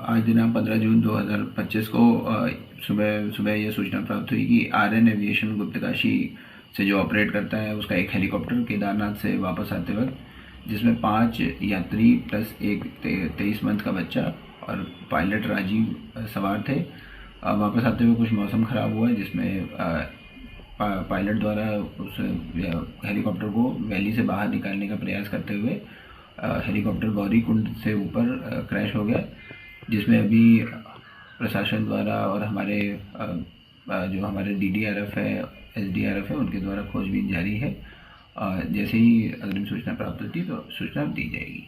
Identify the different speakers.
Speaker 1: आज दिनांक 15 जून 2025 को सुबह सुबह ये सूचना प्राप्त हुई कि आर्यन एविएशन गुप्तकाशी से जो ऑपरेट करता है उसका एक हेलीकॉप्टर केदारनाथ से वापस आते वक्त, जिसमें 5 यात्री प्लस एक 23 मंथ का बच्चा और पायलट राजीव सवार थे। वापस आते हुए कुछ मौसम ख़राब हुआ, जिसमें पायलट द्वारा उस हेलीकॉप्टर को वैली से बाहर निकालने का प्रयास करते हुए हेलीकॉप्टर गौरीकुंड से ऊपर क्रैश हो गया, जिसमें अभी प्रशासन द्वारा और हमारे जो हमारे DDRF है, SDRF है, उनके द्वारा खोजबीन जारी है। जैसे ही अग्रिम सूचना प्राप्त होती है तो सूचना दी जाएगी।